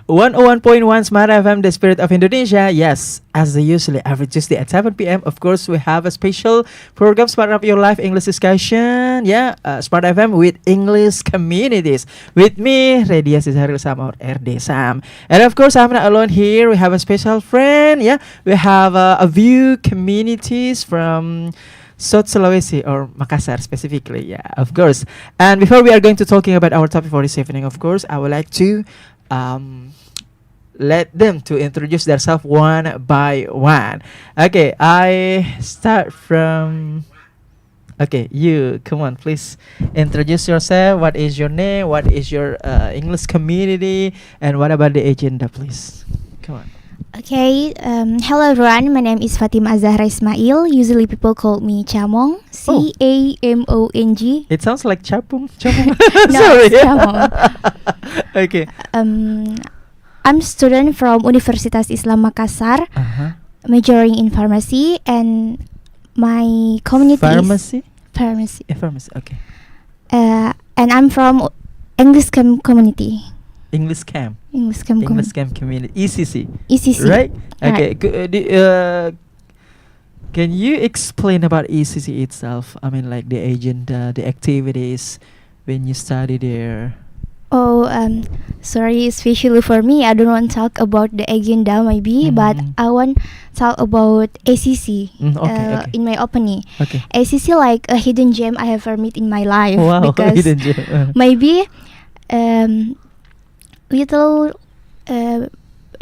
101.1 Smart FM, the spirit of Indonesia. Yes, as usually every Tuesday at 7 p.m. Of course, we have a special program, Smart Up Your Life English Discussion. Yeah, Smart FM with English communities. With me, Redia Sisaril Sam or RD Sam. And of course, I'm not alone here. We have a special friend. Yeah, we have a view communities from South Sulawesi or Makassar specifically. Yeah, of course. And before we are going to talking about our topic for this evening, of course, I would like to let them to introduce themselves one by one. Okay, I start from. Okay, you come on, please introduce yourself. What is your name? What is your English community? And what about the agenda, please? Come on. Okay, hello everyone. My name is Fatima Zahra Ismail. Usually people call me Camong. Camong. It sounds like Capung. Capung. No, Sorry. it's Camong. Okay. I'm student from Universitas Islam Makassar, majoring in pharmacy, and my community Pharmacy. is pharmacy. Pharmacy. Okay. And I'm from English community. English camp. English camp Community. ECC. ECC. Right. Okay. Right. Can you explain about ECC itself? I mean, like the agenda, the activities when you study there. Oh, sorry, especially for me, I don't want to talk about the agenda maybe, but I want to talk about ACC Okay. in my opening. Okay. ACC like a hidden gem I have ever met in my life. Wow, because hidden gem. maybe little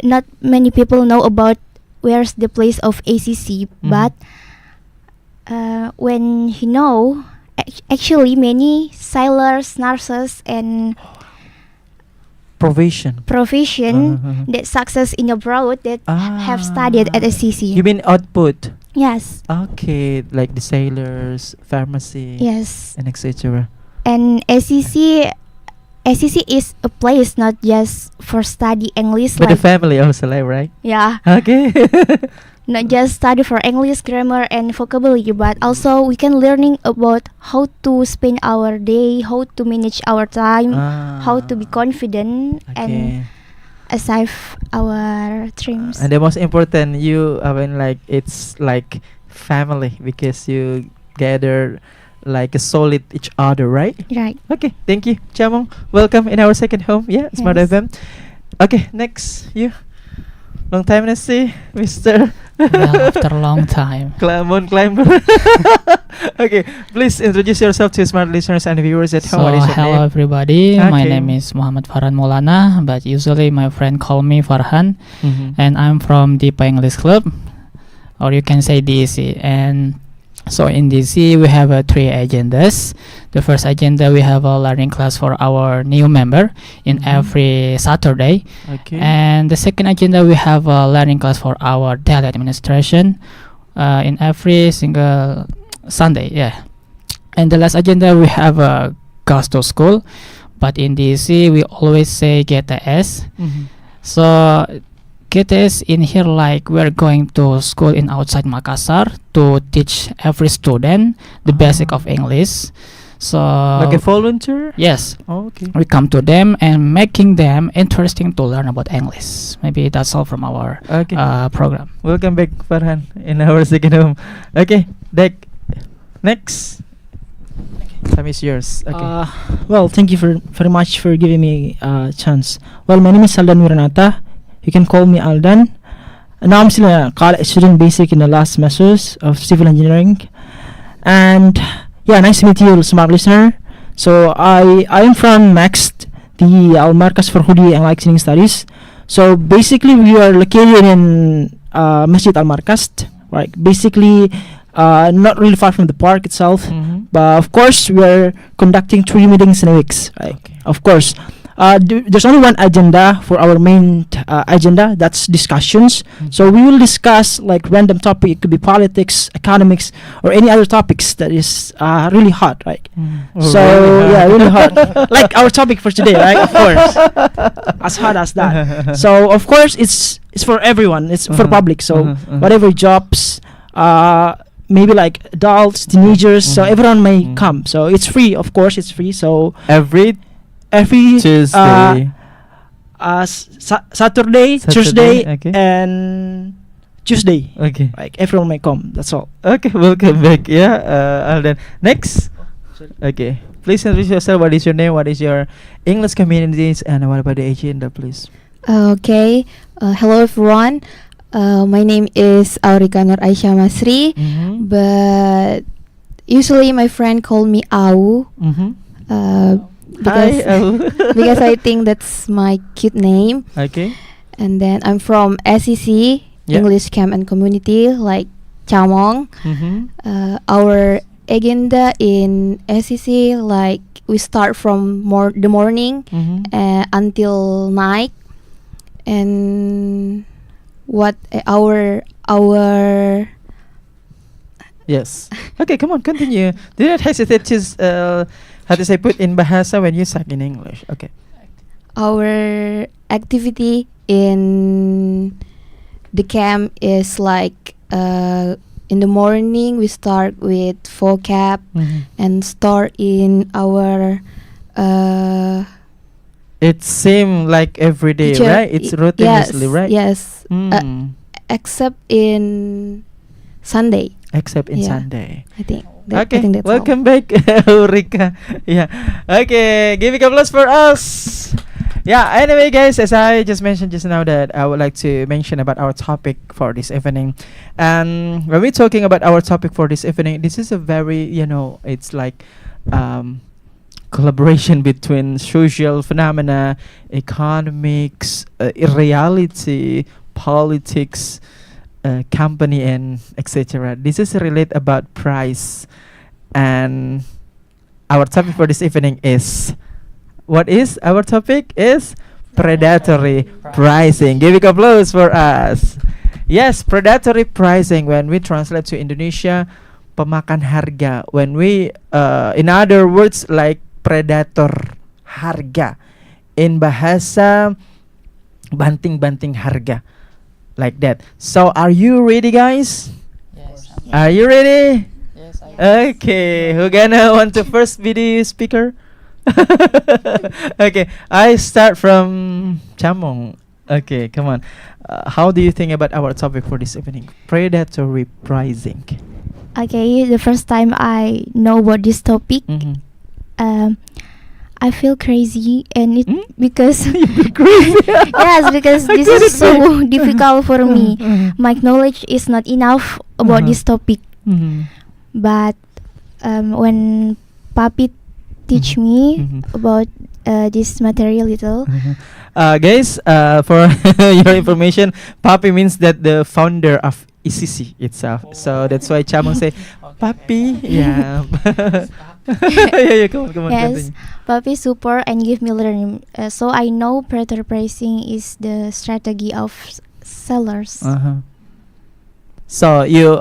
not many people know about where's the place of ACC, but when you know, actually many sailors, nurses, and Profession that success in abroad that have studied at ACC. You mean output? Yes. Okay, like the sailors, pharmacy, Yes. and etc. And ACC is a place not just for study English, But like the family also, like, right? yeah, Okay. not just study for English grammar and vocabulary, but also we can learning about how to spend our day, how to manage our time, how to be confident and achieve our dreams. And the most important, I mean, like it's like family because you gather like a solid each other, right? Right. Okay, thank you, Chamong. Welcome in our second home. Yeah, Smart Yes. FM. Okay, next you. Long time no see, Mister. Well, after a long time. Climber. Okay, please introduce yourself to smart listeners and viewers at home. So, What is your hello name? everybody. My Okay. name is Muhammad Farhan Maulana, but usually my friend call me Farhan, and I'm from Deepa English Club, or you can say DEC. And so in DC we have three agendas. The first agenda, we have a learning class for our new member in every Saturday. Okay. And the second agenda, we have a learning class for our daily administration in every single Sunday. Yeah. And the last agenda, we have a goes to school, but in DC we always say GTS. So GTS in here, like we're going to school in outside Makassar to teach every student the basic of English. So Like a volunteer? yes, Okay. we come to them and making them interesting to learn about English. Maybe that's all from our Okay. program. Welcome back, Farhan, in our second home. Okay, next. Time is yours. Okay. Well, thank you very much for giving me a chance. Well, my name is Aldan Wiranata. You can call me Aldan. Now I'm still a college student, basic in the last semesters of civil engineering. And yeah, nice to meet you, smart listener. So I am from Maxt, the Al-Markas for Hudi and Licensing Studies. So basically, we are located in Masjid Al-Markas, right? Basically, not really far from the park itself. But of course, we are conducting 3 meetings in a week, right? Okay. Of course. There's only one agenda for our main agenda, that's discussions. So we will discuss like random topic. It could be politics, economics, or any other topics that is really hot, right? So really hot. Like our topic for today, right? Of course, as hot as that. So of course it's for everyone. It's for public. So whatever jobs, maybe like adults, teenagers. So everyone may come. So it's free. Of course, it's free. So Every every Tuesday. Saturday, Thursday, okay. and Tuesday. Okay. Like everyone may come. That's all. Okay, welcome back. Yeah, Alden. Next. Okay. Please introduce yourself. What is your name? What is your English communities? And what about the agenda, please? Okay. Hello everyone. My name is Aurika Nur Aisyah Masri, Mm-hmm. but usually my friend call me Au. Mm-hmm. Because Hi. because I think that's my cute name. Okay. And then I'm from SEC, Yeah. English Camp and Community, like Chamong. Mm-hmm. Our agenda in SEC, like we start from the morning Mm-hmm. until night, and what our Yes. Okay, come on, continue. Do not hesitate to how to say put in bahasa when you talk in English. Okay. our activity in the camp is like in the morning we start with vocab Mm-hmm. and start in our It seems like every day, teacher- right? It's routinely, right? Yes, Mm. except in Sunday, Except in yeah. Sunday. I think. I Okay, think that's all. welcome back, Ulrika. Yeah. Okay, give it a applause for us. Yeah, anyway, guys, as I just mentioned just now that I would like to mention about our topic for this evening. And when we're talking about our topic for this evening, this is a very, it's like collaboration between social phenomena, economics, reality, politics, company, and etc. This is relate about price, and our topic for this evening is, what is our topic? Is predatory pricing. Give it applause for us. Yes, predatory pricing. When we translate to Indonesia, pemakan harga. When we, in other words, like predator harga. In bahasa, banting-banting harga. Like that. So, are you ready, guys? Yes. Are you ready? Yes. Okay, who gonna want to first be the speaker? Okay, I start from Chamong. Okay, come on. How do you think about our topic for this evening? Predatory pricing. Okay, the first time I know about this topic, I feel crazy, and it because You feel crazy. yes, because I this get is it, so difficult for me. Mhm. My knowledge is not enough about this topic, Mhm. but when Papi teach me Mhm. about this material little, Guys, for your information, Papi means that the founder of ICC itself. So that's why Chamong say, Papi. Yeah. Yeah, come on, yes, continue. Papi support and give me learning. So I know predatory pricing is the strategy of sellers. Uh-huh. So you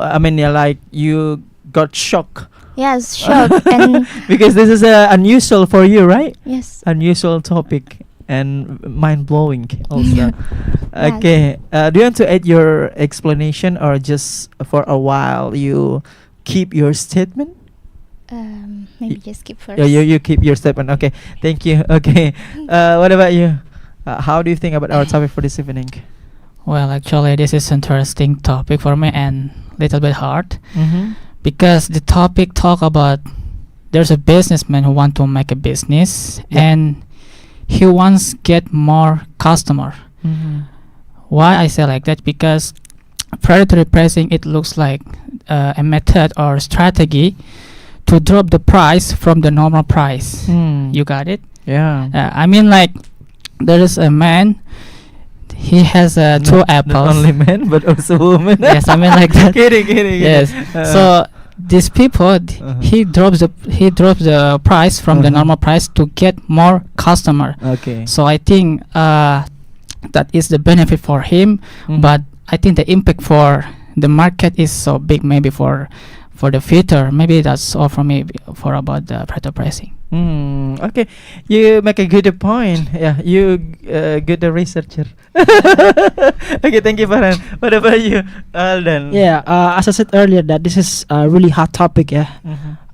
got shocked Yes, shock and because this is unusual for you, right? yes. Unusual topic and mind blowing also. Yes. Okay. Do you want to add your explanation, or just for a while you keep your statement? Maybe just skip first. Yeah, you keep your statement. Okay, thank you. Okay, what about you? How do you think about our topic for this evening? Well, actually, this is interesting topic for me and little bit hard Mm-hmm. because the topic talk about there's a businessman who want to make a business and he wants get more customer. Mm-hmm. Why I say like that? Because predatory pricing, it looks like a method or strategy to drop the price from the normal price. You got it? Yeah. I mean, like there is a man. He has two apples. Not only men but also women. Yes, I mean like that. Kidding. Yes. So these people, he drops the price from the normal price to get more customer. Okay. So I think that is the benefit for him, Mhm. but I think the impact for the market is so big. Maybe for for the future. Maybe that's all from me for about the predatory pricing. Okay, you make a good point. Yeah, you good researcher. Okay, thank you, Farhan. What about you, Alden? Yeah, as I said earlier, that this is a really hot topic. Yeah.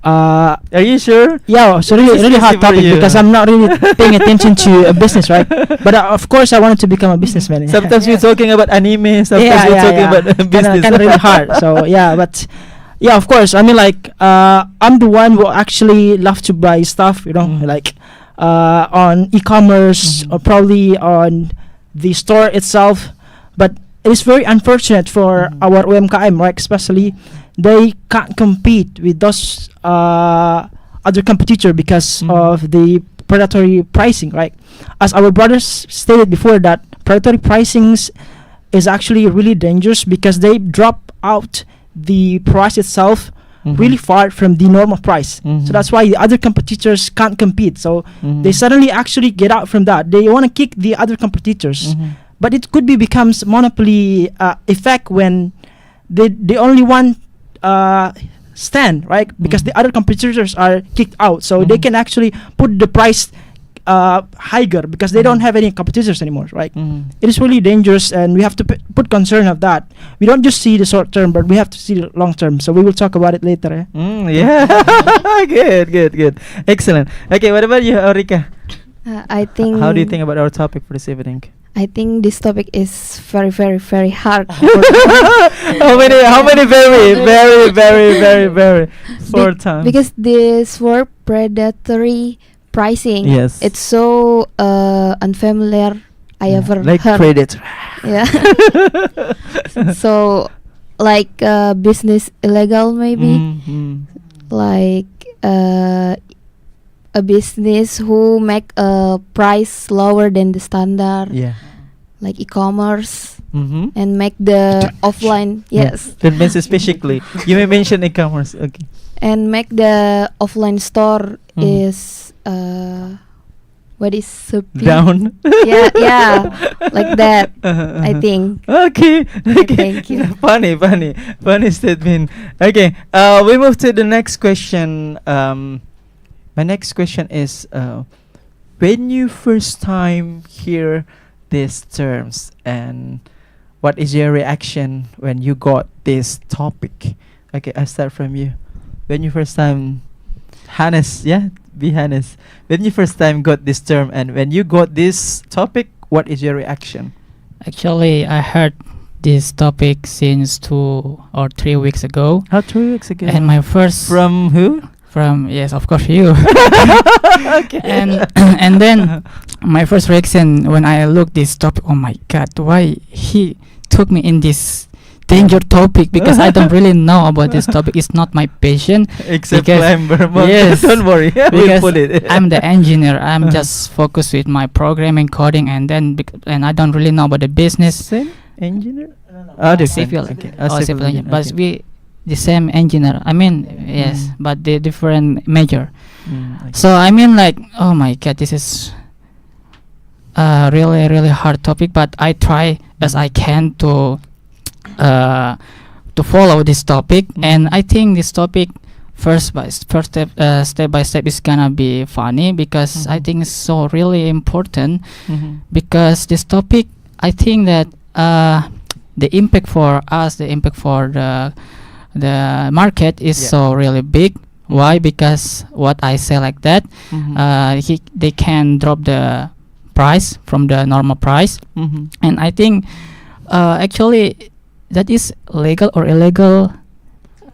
Are you sure? Yeah, so This really, is really hot easy for topic you. because I'm not really paying attention to a business, right? But of course, I wanted to become a businessman. Sometimes we're talking about anime. Sometimes we're talking about business. Kind of really hard. So yeah, but yeah, of course. I mean, like, I'm the one who actually love to buy stuff. Like on e-commerce or probably on the store itself. But it is very unfortunate for our UMKM, right? Especially they can't compete with those other competitor because of the predatory pricing, right? As our brothers stated before, that predatory pricings is actually really dangerous because they drop out the price itself really far from the normal price. So that's why the other competitors can't compete. So they suddenly actually get out from that. They want to kick the other competitors. But it could be becomes monopoly effect when the only one stand, right? Because the other competitors are kicked out, so they can actually put the price higher because they don't have any competitors anymore, right? It is really dangerous, and we have to put concern of that. We don't just see the short term, but we have to see the long term. So we will talk about it later. Yeah. Good. Excellent. Okay, what about you, Aurika? I think. How do you think about our topic for this evening? I think this topic is very, very, very hard. How many very four times? Because this word predatory pricing, Yes. it's so unfamiliar. I ever like heard. predator. Yeah. So, like business illegal maybe, like a business who make a price lower than the standard, Yeah. like e-commerce, and make the offline, yes, That means specifically. You may mention e-commerce. Okay. and make the offline store is what is sepi? Down. yeah, like that. I think. Okay. Thank you. Funny statement. Okay. We move to the next question. My next question is, when you first time hear these terms, and what is your reaction when you got this topic? Okay, I start from you. When you first time, Hannes, yeah, be Hannes. When you first time got this term, and when you got this topic, what is your reaction? Actually, I heard this topic since 2 or 3 weeks ago, 3 weeks ago. and my first From who? from yes, of course you. Okay. And then my first reaction when I looked this topic, oh my god, why he took me in this danger topic, because I don't really know about this topic. It's not my passion. Except because- climber. yes, Don't worry. We'll because put it. I'm the engineer. I'm just focused with my programming, coding, and then and I don't really know about the business. Same engineer? Oh, different. Civil, Okay. civil engineer. But okay. we the same engineer. I mean, yes, but the different major. Okay. So I mean, like, oh my god, this is a really hard topic. But I try as I can to follow this topic, and I think this topic first step by step is gonna be funny, because I think it's so really important, because this topic, I think that the impact for us, the impact for the market is so really big. Why? Because what I say like that, they can drop the price from the normal price, and I think actually that is legal or illegal.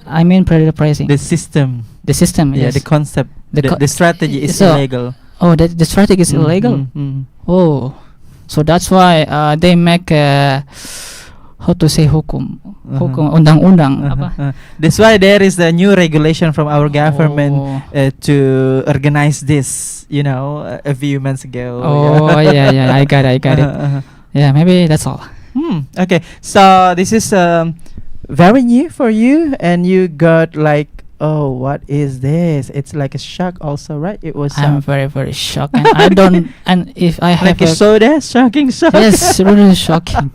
I mean, predatory pricing. The system. Yeah, The concept. The The strategy is so- illegal. Oh, the strategy is illegal. Oh, so that's why they make how to say hukum undang-undang apa? That's why there is a new regulation from our government to organize this. A few months ago. Oh yeah, I got it. Yeah, maybe that's all. Okay, so this is very new for you, and you got like, oh, what is this? It's like a shock also, right? It was I'm very shocked, and I don't. And if I have like a soda, shocking shock. yes, really shocking.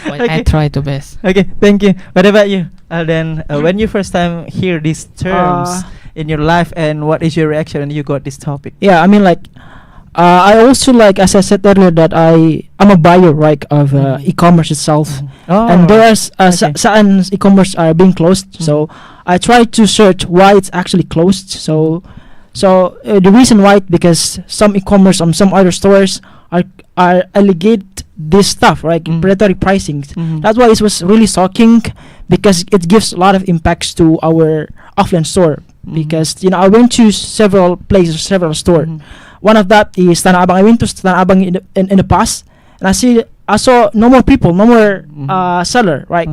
But I Okay. try to best. Okay, thank you. What about you? Then when you first time hear these terms in your life, and what is your reaction when you got this topic? Yeah, I mean, like, I also, like, as I said earlier, that I'm a buyer, right, of e-commerce itself. Oh, And there's okay. certain e-commerce are being closed, so I try to search why it's actually closed. So the reason why, because some e-commerce on some other stores are allegate this stuff, right, predatory pricing. That's why it was really shocking, because it gives a lot of impacts to our offline store. Because I went to several places, several stores. One of that is Tanah Abang. I went to Tanah Abang in the past, and I saw no more people, no more seller, right?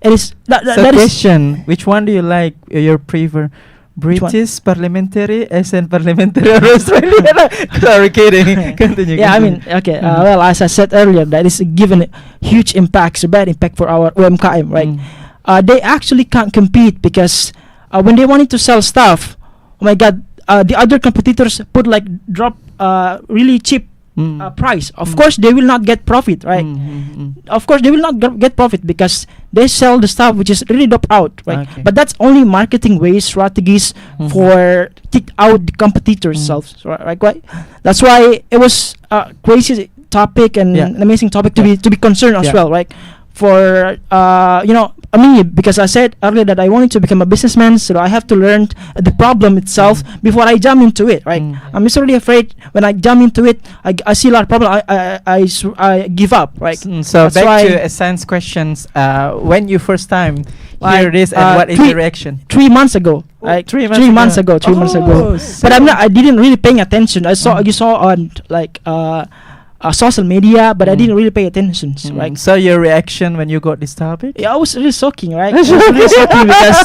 It is that is question: which one do you like? Your prefer? British parliamentary, SN parliamentary, or Australian? Sorry, kidding. Continue. Yeah, I mean, okay. Well, as I said earlier, that is given huge impacts, a bad impact for our UMKM, right? They actually can't compete, because when they wanted to sell stuff, oh my God, the other competitors put like drop really cheap price. Of course, they will not get profit, right? Of course, they will not get profit, because they sell the stuff which is really dropped out, right? Okay. But that's only marketing ways, strategies for kick out the competitors selves, right? That's why it was a crazy topic and an amazing topic to be concerned as well, right? For I mean, because I said earlier that I wanted to become a businessman, so I have to learn the problem itself before I jump into it, right? I'm just really afraid when I jump into it, I see a lot of problem, I give up, right? So That's back why to science questions. When you first time Like, hear this, and what is your reaction? 3 months ago, right? 3 3 months ago. 3 months ago. But I didn't really paying attention. I saw you saw on like social media, but I didn't really pay attention, right? So your reaction when you got this topic? Yeah, I was really shocking, right? I was really shocking because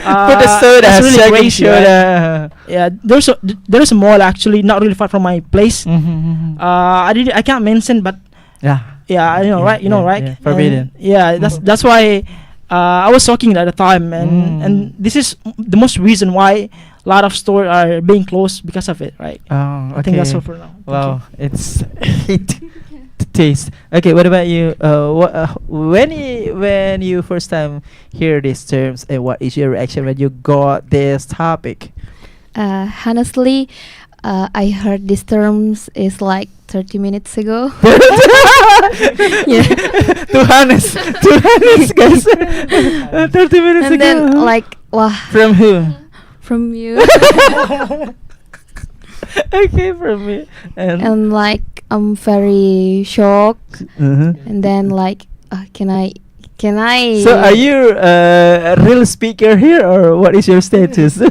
Put the soda, it's really shaking crazy, right? soda. Yeah, there's a mall actually not really far from my place. I can't mention, but yeah, I know, right? You know, right? Yeah. Forbidden. And yeah, that's why I was shocking at the time, and this is the most reason why a lot of stores are being closed because of it, right? Oh, okay. I think that's all for now. Thank Wow, you. it's hit to taste. Okay, what about you? When you first time hear these terms, and what is your reaction when you got this topic? Honestly, I heard these terms is like 30 minutes ago. Yeah. Too honest, guys. 30 minutes And ago. then like, wow, From who? from you. Okay, from me. And like, I'm very shocked. Uh-huh. And then like, can I? So are you a real speaker here, or what is your status?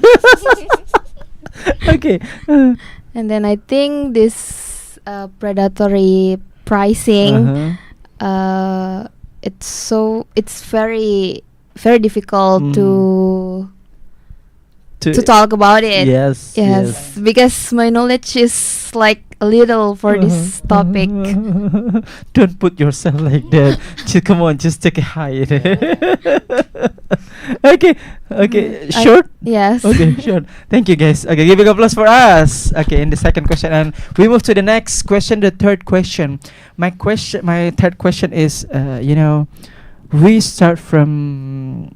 Okay. And then I think this predatory pricing, it's very difficult to talk about it. Yes. Because my knowledge is like a little for this topic. Don't put yourself like that. Come on, just take a hide. Okay. Short. Yes. Okay, sure. Thank you, guys. Okay, giving applause for us. Okay, in the second question, and we move to the next question, the third question. My third question is, we start from,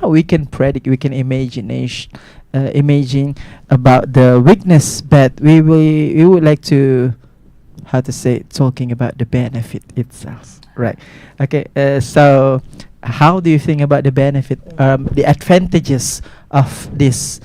we can predict, we can imagine about the weakness, but we would like to, how to say, talking about the benefit itself, right? Okay, so how do you think about the benefit, the advantages of this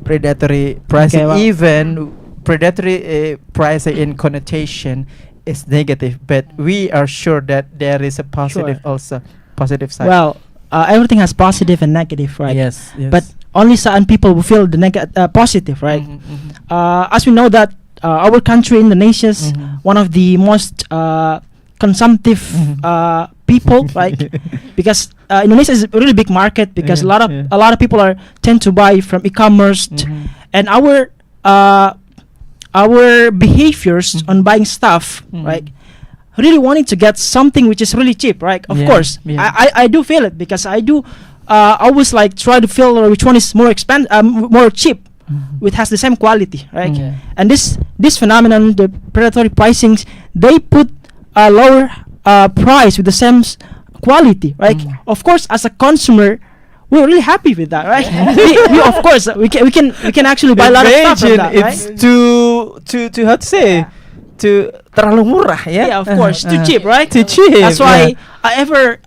predatory pricing? Okay, well, even predatory pricing in connotation is negative, but we are sure that there is a positive also, positive side. Well, everything has positive and negative, right? Yes. But only certain people will feel the positive, right? As we know that our country, Indonesia, is one of the most consumptive people, right? Because Indonesia is a really big market, because a lot of people tend to buy from e-commerce, and our behaviors on buying stuff, right? Really wanting to get something which is really cheap, right? Of course, I do feel it, because I do always like try to feel which one is more more cheap, which has the same quality, right? And this phenomenon, the predatory pricings, they put a lower price with the same quality, right? Of course, as a consumer, we're really happy with that, right? we of course we can actually buy a lot of stuff from that, right? It's too how to say, too terlalu murah, yeah. Yeah, of course, too cheap, right? Too cheap. That's why I ever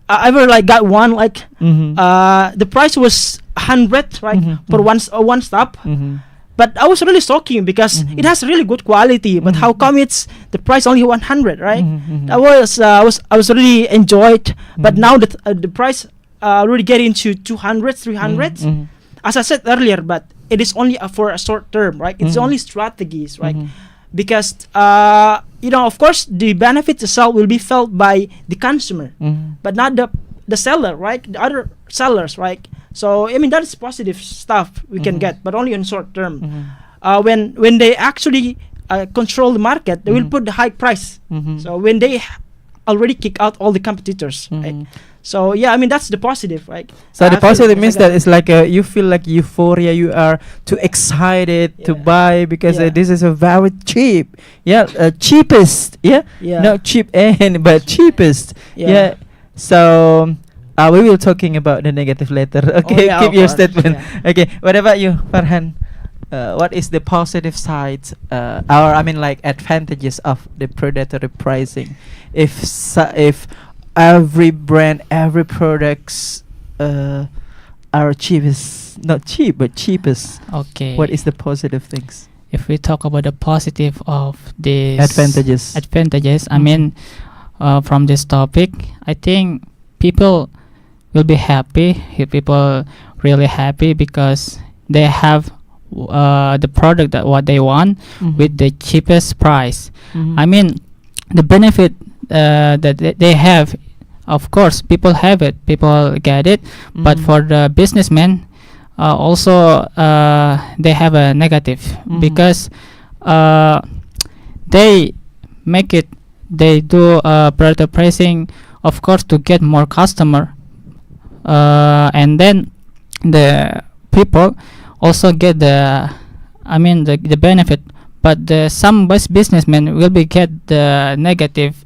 like got one like the price was 100, right, for one stop. But I was really shocking because it has really good quality. But how come it's the price only 100, right? I was really enjoyed. But now that the price really get into 200, 300. As I said earlier, but it is only for a short term, right? It's only strategies, right? Because of course the benefit itself will be felt by the consumer, but not the seller, right? The other sellers, right? So I mean that is positive stuff we can get, but only in short term. When they actually control the market, they will put the high price. So when they already kick out all the competitors, right? So yeah, I mean that's the positive, right? So the positive means that it's like you feel like euphoria. You are too excited to buy because this is a very cheap, cheapest, not cheap but cheapest, So we will talking about the negative later. Okay, keep your statement. Okay, what about you, Farhan? What is the positive sides, or I mean like advantages of the predatory pricing? If every brand, every products are cheapest, not cheap but cheapest. Okay. What is the positive things? If we talk about the positive of this Advantages. I mean, from this topic, I think people will be happy. People really happy because they have the product that what they want with the cheapest price. I mean, the benefit that they have, of course, people have it, people get it, but for the businessmen, also they have a negative because they do predatory pricing, of course, to get more customer, and then the people also get the benefit, but some businessmen will be get the negative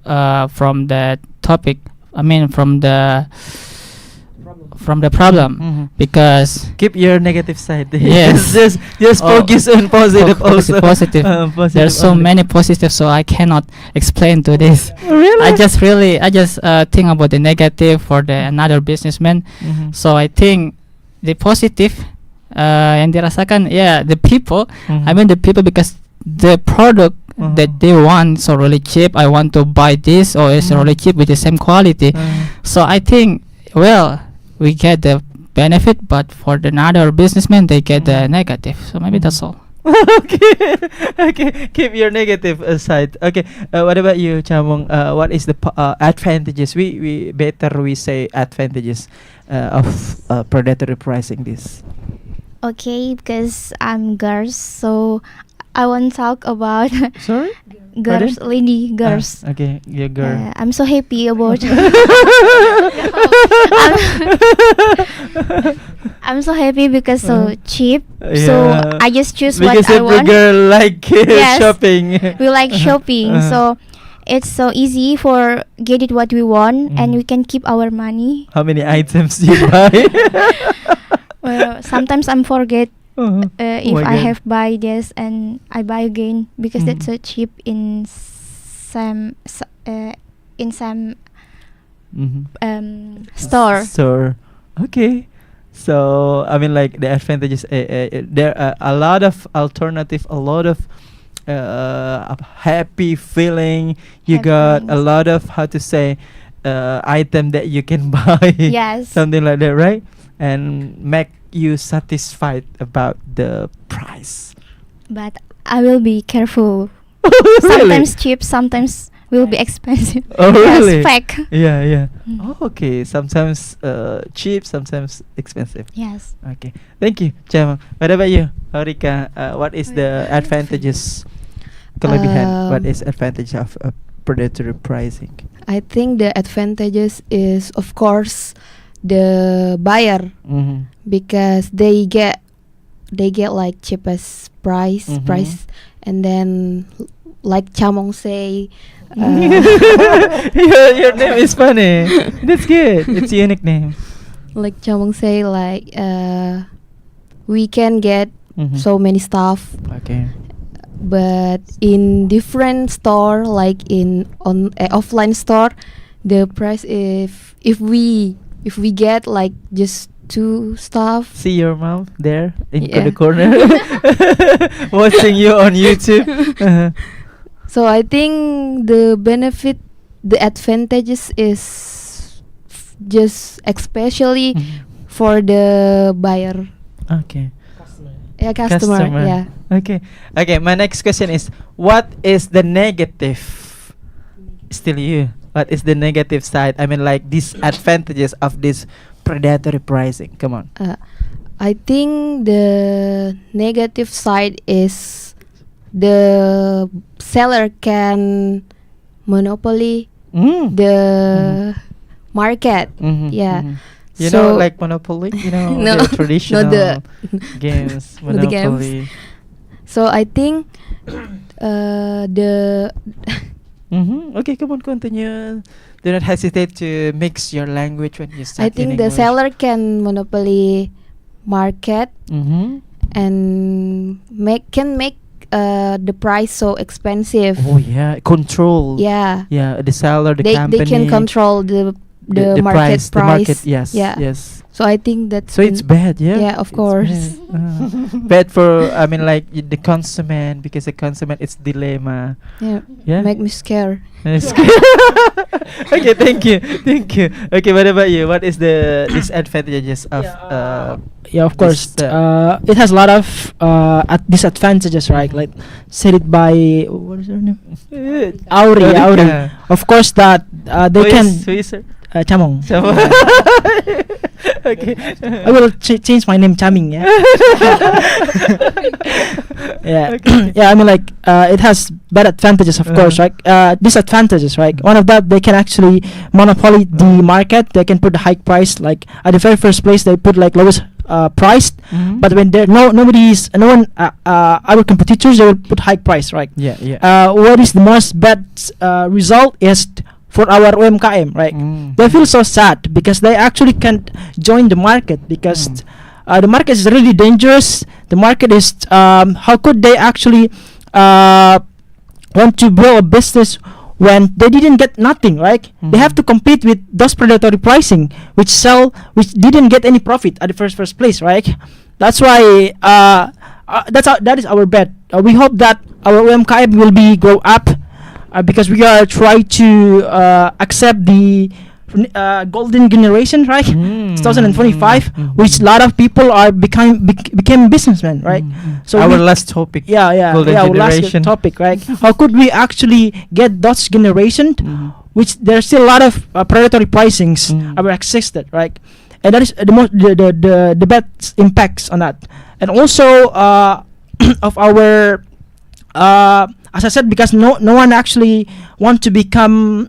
from the topic. I mean from the problem because Keep your negative side. Yes. just focus on positive also. Positive. Positive There's so only. many positives, so I cannot explain to this. Really? I just think about the negative for the another businessman. So I think the positive yang dirasakan the people. I mean the people because the product that they want so really cheap. I want to buy this or it's really cheap with the same quality. So I think we get the benefit, but for the another businessman they get the negative. So maybe that's all. Okay. Keep your negative aside. Okay. What about you, Chamong? What is the advantages? We say advantages of predatory pricing this. Okay, because I'm girls, so I want to talk about Sorry? girls, girls. Okay, you're girl. I'm so happy about. I'm so happy because so cheap. So I just choose because what I every want. girl like Yes. shopping. We like shopping, so it's so easy for get it what we want, and we can keep our money. How many items do you buy? Well, sometimes I'm forget if my I God. have buy this and I buy again because that's so cheap in some store. Store. Okay. So I mean, like the advantages. There are a lot of alternative, a lot of happy feeling. You Happy got a feelings. lot of how to say item that you can buy. Yes. Something like that, right? And make you satisfied about the price. But I will be careful. Really? Sometimes cheap, sometimes will be expensive. Oh, really? Yes, fake. Yeah. Mm. Oh, okay. Sometimes cheap, sometimes expensive. Yes. Okay. Thank you, Chama. What about you, Rika? What is the advantages? Kelebihan. What is advantage of predatory pricing? I think the advantages is of course the buyer because they get like cheapest price, and then like Chamong say, your name is funny. That's good. It's a unique name. like Chamong say, like we can get so many stuff, Okay. but in different store, like in on offline store, the price if we get like just two stuff. See your mom there in Yeah. the corner watching you on YouTube. So I think the benefit, the advantages is just especially for the buyer, Okay. customer. Yeah. Okay. Okay. My next question is, what is the negative? Still you. What is the negative side? I mean, like disadvantages of this predatory pricing. Come on. I think the negative side is the seller can monopoly the market. Yeah. You So- know, like Monopoly. You know, No, the traditional not the games. not the games. Monopoly. So I think the Okay, come on, continue. Do not hesitate to mix your language when you start. I think the seller can monopoly market and can make the price so expensive. Oh yeah, control. Yeah. Yeah, the seller, the They company. can control the market price. The market, yes. Yeah. Yes. So I think that's So it's bad, yeah. Yeah, of It's course. bad. Bad for, I mean, like the consumer, because the consumer it's dilemma. Yeah. Yeah. Make me scared. It's okay, thank you. Okay, what about you? What is the disadvantages of Yeah, of course. this, It has a lot of disadvantages, right? Like said it by what is her name? Auri. Yeah. Of course, that they Who can is her? Chamong. Okay. I will change my name Chaming. Yeah. Yeah. Okay. Yeah. I mean, like it has bad advantages, of course, right? Disadvantages, right? One of that, they can actually monopoly the market. They can put the high price. Like at the very first place, they put like lowest priced. But when there no one our competitors, they will put high price, right? Yeah. What is the most bad result is for our UMKM, right? They feel so sad because they actually can't join the market because the market is really dangerous. The market is how could they actually want to build a business when they didn't get nothing, right? They have to compete with those predatory pricing which didn't get any profit at the first place, right? That's why that is our bet. We hope that our UMKM will be grow up because we are trying to accept the golden generation, right? 2025, which a lot of people are became businessmen, right? So our we- last topic. yeah, Golden our last generation. topic, right? How could we actually get those generation, which there's still a lot of predatory pricings ever existed, right? And that is the most the bad impacts on that, and also of our as I said, because no one actually want to become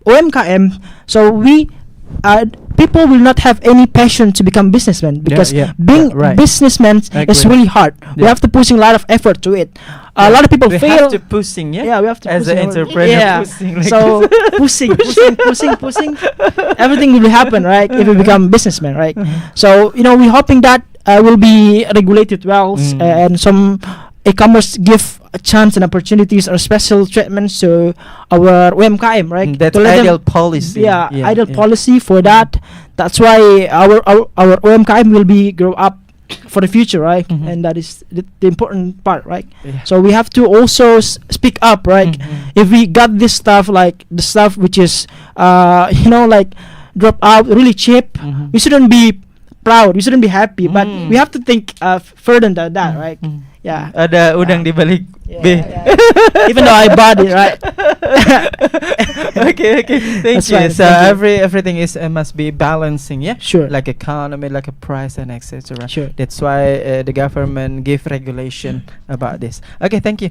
OMKM, so we people will not have any passion to become businessmen because being right. businessmen I is agree. really hard. We Yeah. have to pushing a lot of effort to it. A lot of people we fail. have to pushing, yeah. Yeah, we have to As pushing an our- entrepreneur, Yeah. pushing like So this. pushing, everything will happen, right? If we become businessmen, right? So we're hoping that will be regulated well, and some e-commerce give a chance and opportunities or special treatments to our UMKM, right? That's To let them- ideal policy. Yeah, ideal policy for that. That's why our UMKM will be grow up for the future, right? And that is the important part, right? Yeah. So we have to also speak up, right? If we got this stuff, like the stuff which is like drop out really cheap, we shouldn't be proud, we shouldn't be happy, but we have to think further than that, right? Yeah. Ada udang di balik Yeah, B. yeah. Even though I bought it, right? Okay. Thank That's you. fine, So thank you. everything is must be balancing, yeah. Sure. Like economy, like a price and etc. Sure. That's why the government give regulation about this. Okay, thank you.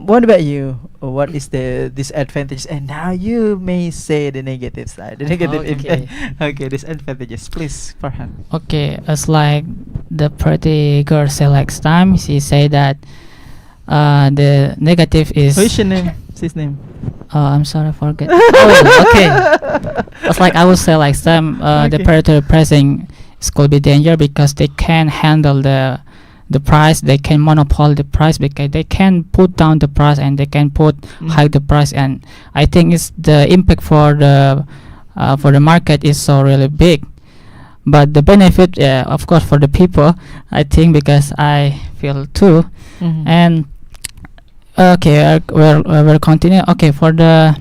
What about you? What is the disadvantages? And now you may say the negative side, the negative Okay. impact. Okay, disadvantages, please, Farhan. Okay, as like the pretty girl said last time, she said that the negative is What's your name? His name. I'm sorry, I forget. Oh, okay. It's like I would say like some the Okay. predatory pricing is could be danger because they can handle the price. They can monopoly the price because they can put down the price and they can put high the price. And I think it's the impact for the market is so really big. But the benefit, of course, for the people, I think because I feel too. Mhm. And okay, we'll continue. Okay, for the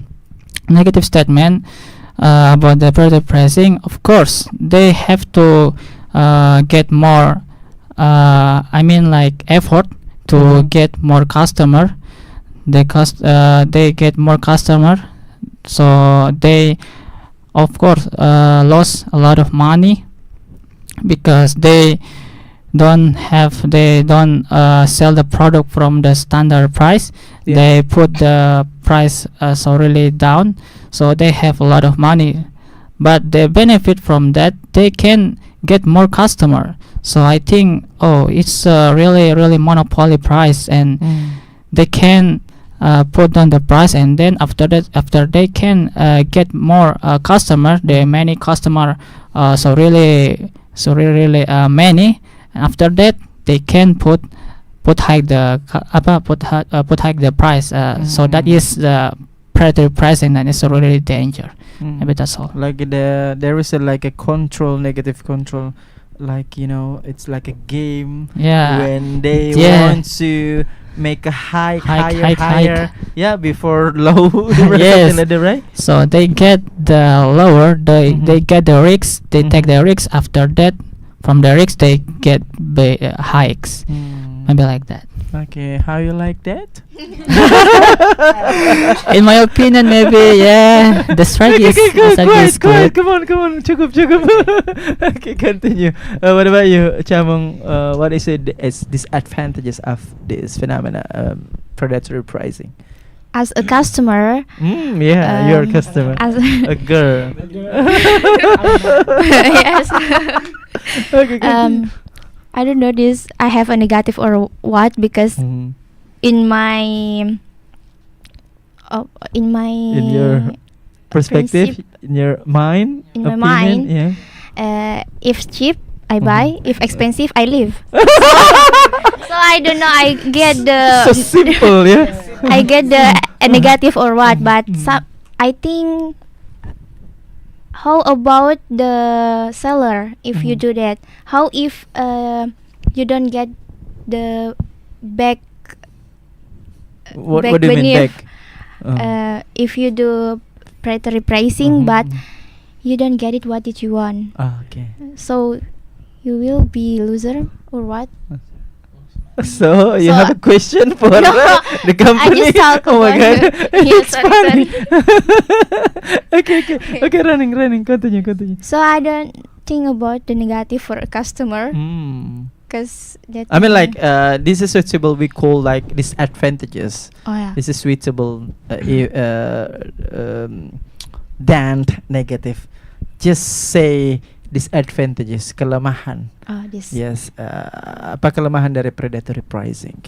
negative statement about the predatory pricing, of course, they have to get more. I mean, like effort to Mhm. get more customer. They get more customer, so they, of course, lost a lot of money because they don't sell the product from the standard price. Yeah. They put the price so really down, so they have a lot of money, but the benefit from that, they can get more customer. So I think, oh, it's a really monopoly price, and they can put down the price, and then after they can get more customer, the many customer, so really many, and after that they can put hike the put hike the price. So that is the predatory pricing, and it's really danger. Maybe that's all. Like there is like a control, negative control, like it's like a game Yeah. when they Yeah. want to make a Hike. higher, yeah, before low. Yes. Something like that, right? So they get the lower, Mhm. they get the risks, they take Mhm. the risks. After that, from the risks they get hikes. Maybe like that. Okay, how you like that? In my opinion, maybe yeah, the strategy is, the strategy is good. Come on, cukup. Okay, continue. What about you, Chamong? What is it as disadvantages of this phenomena, predatory pricing? As a customer, Yeah, you're a customer, as a girl. yes. Okay, continue. I don't know this. I have a negative or what because Mhm. in my In your perspective, in your mind, In my opinion, mind. yeah. if cheap I buy, Mhm. if expensive I leave. So I don't know. I get So simple, yeah. I get the a negative or what, but Mm. I think. How about the seller if you Mhm. do that? How if you don't get the back? What back do you mean beneath, back? if you do predatory pricing, Mhm, but mhm. you don't get it what did you want, Okay. so you will be loser or what? So you So, have a question for No, the company? I just talk Oh my about god, Yeah, it's sorry, funny. sorry. Okay, running. Continue. So I don't think about the negative for a customer because that. I mean, like this is suitable. We call like disadvantages. Oh yeah. This is suitable than negative. Just say disadvantages, kelemahan. Oh, this. Yes, apa kelemahan dari predatory pricing?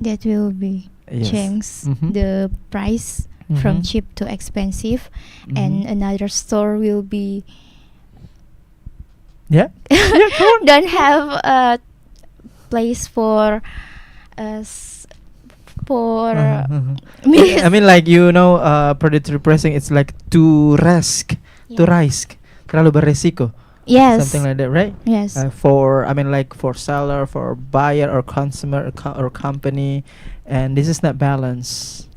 That will be Yes. change Mhm. the price from Mhm. cheap to expensive, and Mhm. another store will be Yeah. Yeah, come on. don't have a place for I mean, like predatory pricing. It's like too risk, terlalu beresiko. yes, Something like that, right? yes, For like for seller, for buyer or consumer or company, and this is not balance,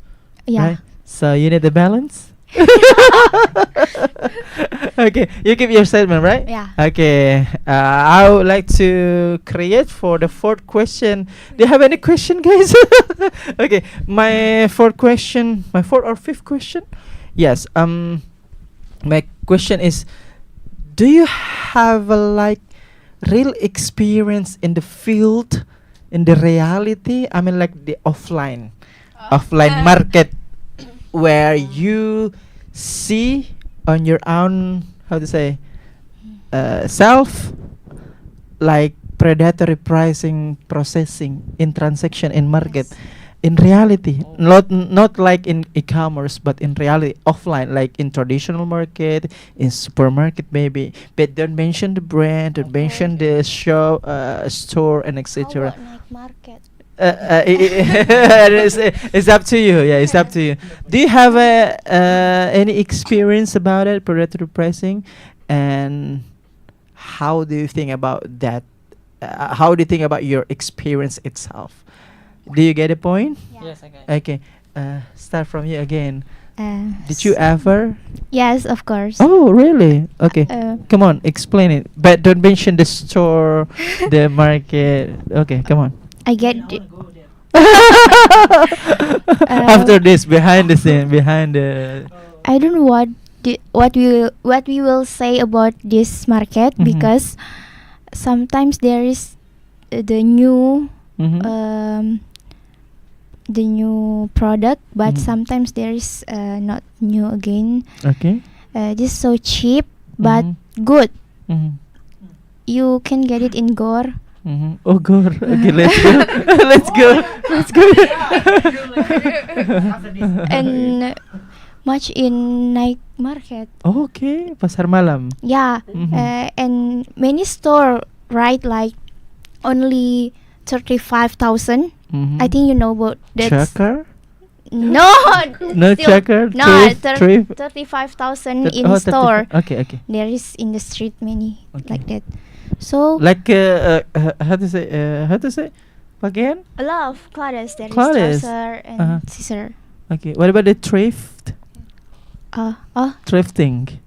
yeah. right? So you need the balance. Okay, you keep your statement, right? Yeah. Okay, I would like to create for the fourth question. Do you have any question, guys? Okay, my fourth or fifth question. Yes. My question is, do you have a real experience in the field, in the reality? I mean, like the offline market, where you see on your own, how to say, self, like predatory pricing processing in transaction in market, in reality, not like in e-commerce, but in reality, offline, like in traditional market, in supermarket maybe. But don't mention the brand, don't mention the shop, store, and etc. night market? It's up to you. Yeah, it's up to you. Do you have any experience about it, predatory pricing, and how do you think about that? How do you think about your experience itself? Do you get a point? Yes, I get. Okay. Start from you again. Did S- you ever? Yes, of course. Oh, really? Okay. Uh, Come on, explain it. But don't mention the store, the market. Okay, come on. I get. After this, behind the scene, behind the. I don't know what we will say about this market Mhm. because sometimes there is the new Mhm. the new product, but Mhm. sometimes there is not new again. Okay. This so cheap but Mhm. good. Mhm. You can get it in Gore. Mhm. Oh God. Okay, let's go. Let's go. Let's go. And much in night market. Okay, pasar malam. Yeah, Mhm. and many store right like only 35,000. Mhm. I think you know about that. Checker? No, No still- checker. No, Thrift. 35,000 in 35. store. Okay, okay. There is in the street many Okay. like that. So Like how to say? How to say? Again? a lot of clothes. There is Clothes. trouser and Uh-huh. scissor. Okay. What about the thrift? Thrifting.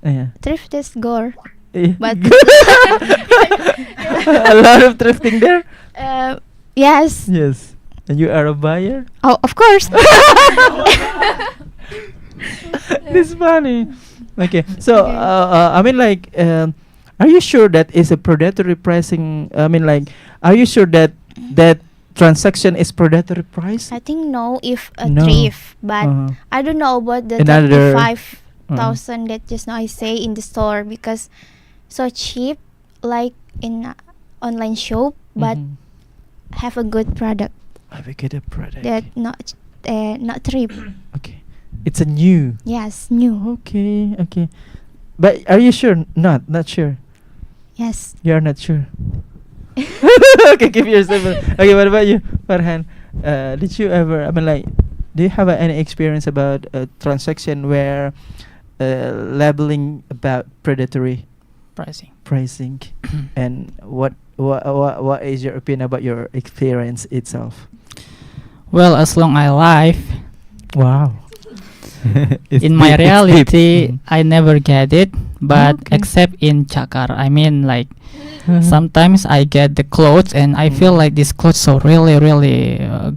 Yeah. Thrift is Gore. Yeah. But A lot of thrifting there. yes. Yes. And you are a buyer. Oh, of course. This funny. Okay. So Okay. I mean like are you sure that is a predatory pricing? I mean like are you sure that that transaction is predatory price? I think no if a No. thrift, but Uh-huh. I don't know about the Another- 35,000 that just now I say in the store because so cheap like in online shop, but Mhm. have a good product I will get a product. that not cheap. Okay. It's a new. Yes, new. Okay, okay. But are you sure? Not sure. Yes. You are not sure. Okay, give yourself. Okay, what about you, Farhan? Did you ever? I mean, like, do you have any experience about a transaction where labeling about predatory Pricing. pricing, and what is your opinion about your experience itself? Well, as long I live Wow. in my reality, Mm. I never get it. But Okay. except in Chakar, I mean, like Uh-huh. sometimes I get the clothes and I feel like this clothes so really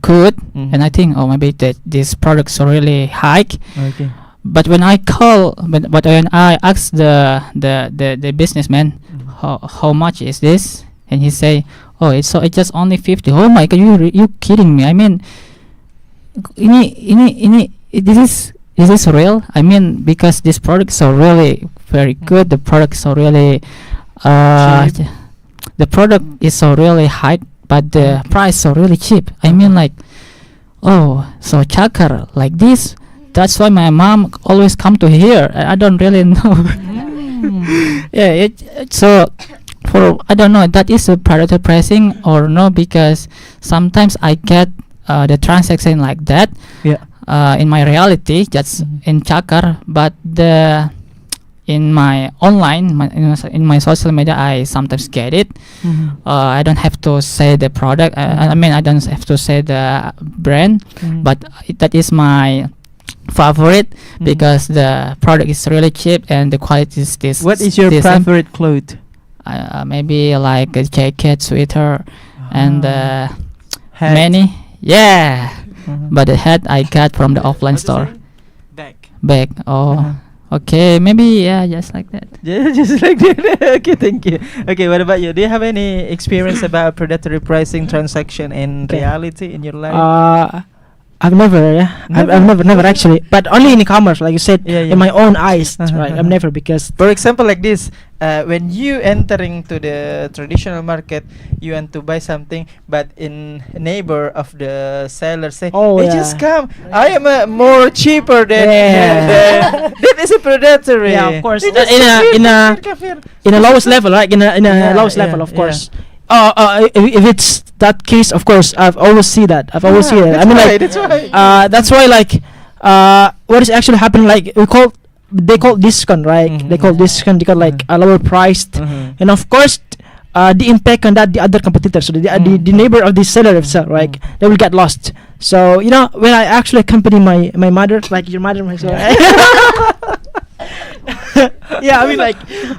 good, Mhm. and I think oh maybe that this product so really high. Okay. But when I call, but when I ask the businessman, how much is this, and he say, oh it's just only 50. Oh my god, you kidding me? I mean, ini this is real. I mean because this product so really very good. The product so really Cheap. the product is so really high, but the price so really cheap. I mean like, oh so Chakar like this. That's why my mom always come to here. I don't really know. Yeah, so for I don't know that is a predatory pricing or no, because sometimes I get the transaction like that Yeah. in my reality that's Mhm. in Chakar, but in my online in my social media I sometimes get it. Mhm. I don't have to say the product. I mean I don't have to say the brand, Mhm. but that is my favorite Mhm. because the product is really cheap and the quality is this. What is your this and, favorite cloth? maybe like a jacket, sweater, and Hat. many. Yeah, Mhm. but the hat I got from the offline store. Back. Bag. Oh, Uh-huh. okay. Maybe yeah, just like that. Yeah, just like that. Okay, thank you. Okay, what about you? Do you have any experience about predatory pricing transaction in Okay. reality in your life? I've never, yeah. I've never actually, but only in e-commerce, like you said, Yeah, yeah. in my own eyes, Uh-huh, right? I've uh-huh. never because For example, like this, when you entering to the traditional market, you want to buy something, but in neighbor of the seller say, Oh, "Hey, yeah. just come. I am more cheaper than Yeah. that is a predatory." Yeah, of course. They just In a- come here, in a- come here. in the lowest level, right? In a Yeah, lowest yeah, level, of yeah. course. If it's that case, of course, I've always see that. I've always see that. I mean, like, that's why. that's why, like, what is actually happening? Like, they call discount, right? They call discount because like a lower priced, Mhm. and of course, the impact on that the other competitors, so the neighbor of the seller itself, right? They will get lost. So when I actually accompany my mother, like your mother, myself. Yeah, I mean, like,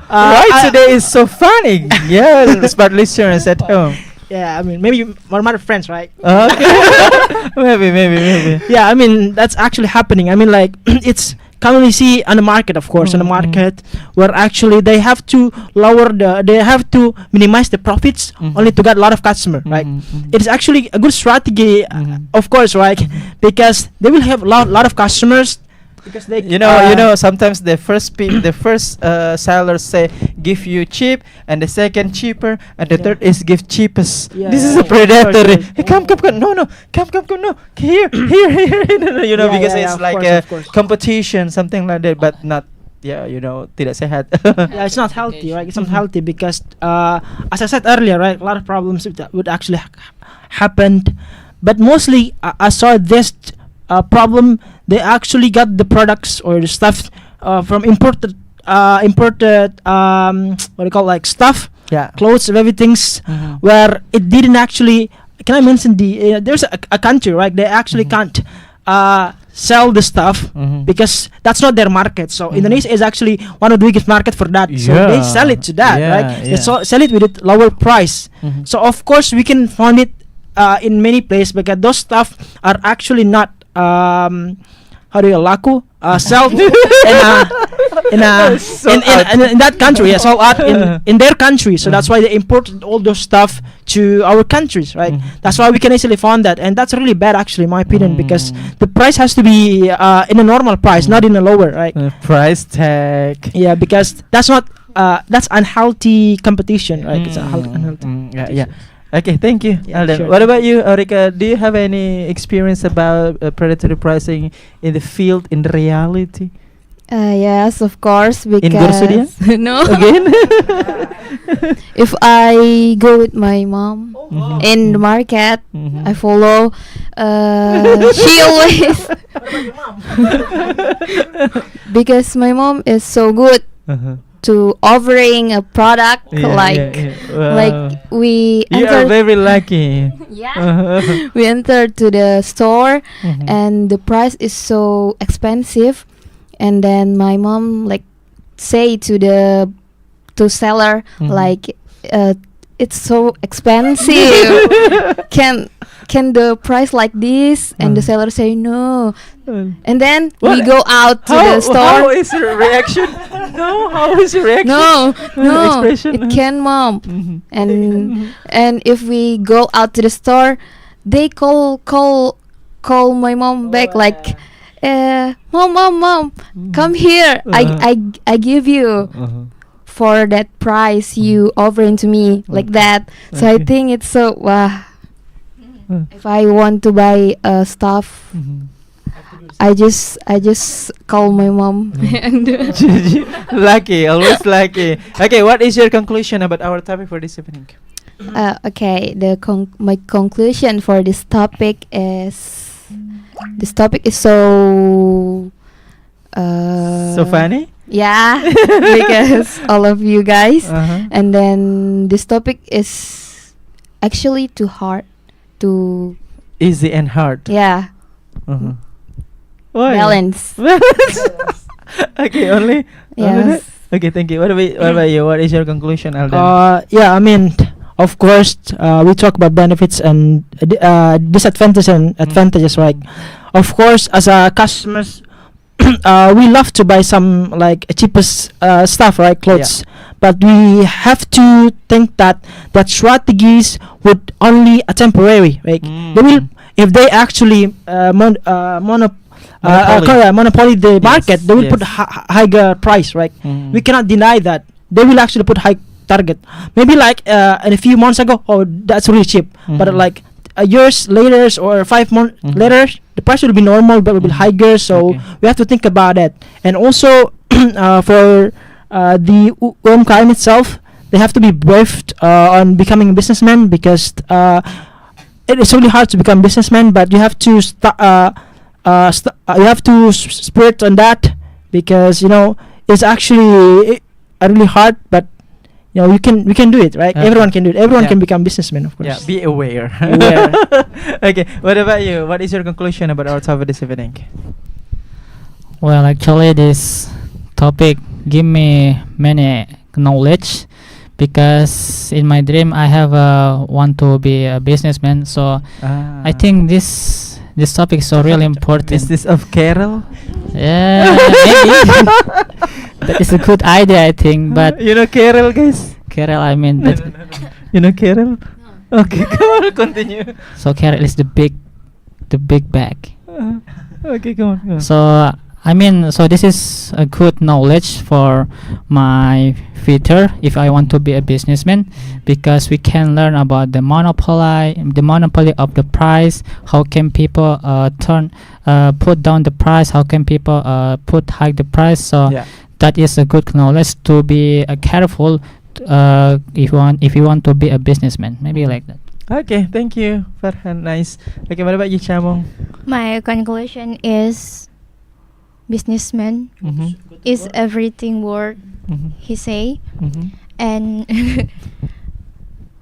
Why I- today is so funny? Yeah, smart listeners at home. Yeah, I mean, maybe our mother friends, right? Okay. maybe. Yeah, I mean, that's actually happening. I mean, like, it's commonly see on the market, of course, on the market, where actually they have to they have to minimize the profits only to get a lot of customer, right? It is actually a good strategy, of course, right? Because they will have lot of customers. Because they, You know, sometimes the first sellers say give you cheap, and the second cheaper, and the third is give cheapest. Yeah, This is yeah, a predatory. of course, Hey, come, no, come, no, here, Yeah, because yeah, it's of like course, a of course. competition, something like that, but not, tidak sehat. Yeah, it's not healthy, right? It's not healthy because, as I said earlier, right, a lot of problems that would actually happened, but mostly I saw this problem. They actually got the products or the stuff from imported what do you call, like, stuff, Yeah. clothes, and everything's where it didn't actually. Can I mention there's a country, right? They actually can't sell the stuff because that's not their market. So Indonesia is actually one of the biggest market for that. So they sell it to that, right? They sell it with a lower price. So of course we can find it in many places because those stuff are actually not how do you laku sell in that country, sold out in their country. So that's why they imported all those stuff to our countries, right? That's why we can easily find that, and that's really bad, actually, in my opinion, because the price has to be in a normal price, not in a lower, right? Price tag. Yeah, because that's not that's unhealthy competition, right? It's unhealthy. Yeah. Okay, thank you, Yeah, Alden. sure. What about you, Rika? Do you have any experience about predatory pricing in the field, in reality? Yes, of course. Because Gorsudia? no. Again? If I go with my mom in the market, I follow. She always because my mom is so good to offering a product like we You are entered. very lucky. Yeah, we entered to the store and the price is so expensive, and then my mom like say to the seller like it's so expensive. can the price like this? And the seller say no, and then we What? go out to the store. How is your reaction? No, how is your reaction? No, Expression. it can, mom. And if we go out to the store, they call my mom back like, mom, come here. I give you for that price you offering to me, like that. So I think it's so if I want to buy stuff, I just call my mom. And Lucky, always lucky. Okay, what is your conclusion about our topic for this evening? okay, my conclusion for this topic is so So funny? yeah, because all of you guys, and then this topic is actually too hard to Easy and hard. Why? Balance. Okay, only Yes. that? Okay, thank you. What about you? What is your conclusion, Alden? Yeah, I mean, of course, we talk about benefits and disadvantages and advantages, right? Of course, as a customers, we love to buy some like cheapest stuff, right? Clothes. But we have to think that strategies would only a temporary, right? They will if they actually monopoly the market, they will put higher price, right? We cannot deny that. They will actually put high target. Maybe like in a few months ago, oh, that's really cheap. But like years later or 5 months later, the price will be normal, but will be higher. So we have to think about it. And also for the UMKM itself, they have to be briefed on becoming a businessman, because it is really hard to become businessman, but you have to spirit on that, because it's actually really hard, but we can do it, right? Everyone can do it. Everyone can become businessman, of course. Yeah, be aware. Aware. Okay, what about you? What is your conclusion about our topic this evening? Well, actually, this topic give me many knowledge, because in my dream I have want to be a businessman. So I think this topic is so really important. Is this of Carol? Yeah, maybe. That is a good idea, I think. But you know Carol, guys? Carol, I mean, that You know Carol? Okay, come on, continue. so Carol is the big bag. Okay, come on. So so this is a good knowledge for my future if I want to be a businessman, because we can learn about the monopoly of the price. How can people put down the price? How can people put high the price? So that is a good knowledge to be careful if you want to be a businessman. Maybe like that. Okay, thank you, Farhan. Nice. Okay, what about you, Chamong? My conclusion is businessman is everything word he say, and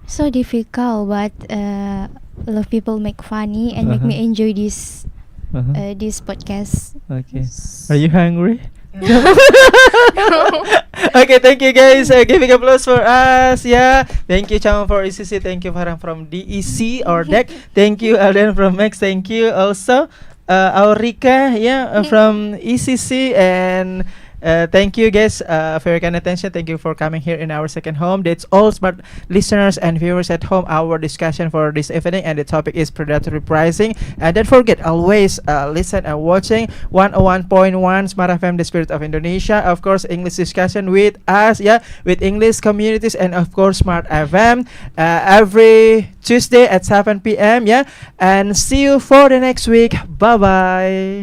so difficult, but a lot of people make funny and make me enjoy this podcast. Okay. Are you hungry? Okay, thank you guys. Giving applause for us. Yeah, thank you Chamong for ECC. Thank you Farhan from DEC or DEC. Thank you Alden from Max. Thank you also Aurika from ECC, and thank you guys for your kind attention. Thank you for coming here in our second home. That's all smart listeners and viewers at home. Our discussion for this evening, and the topic is predatory pricing. And don't forget, always listen and watching 101.1 Smart FM, the spirit of Indonesia. Of course, English discussion with us, with English communities, and of course Smart FM every Tuesday at 7 p.m. And see you for the next week. Bye bye.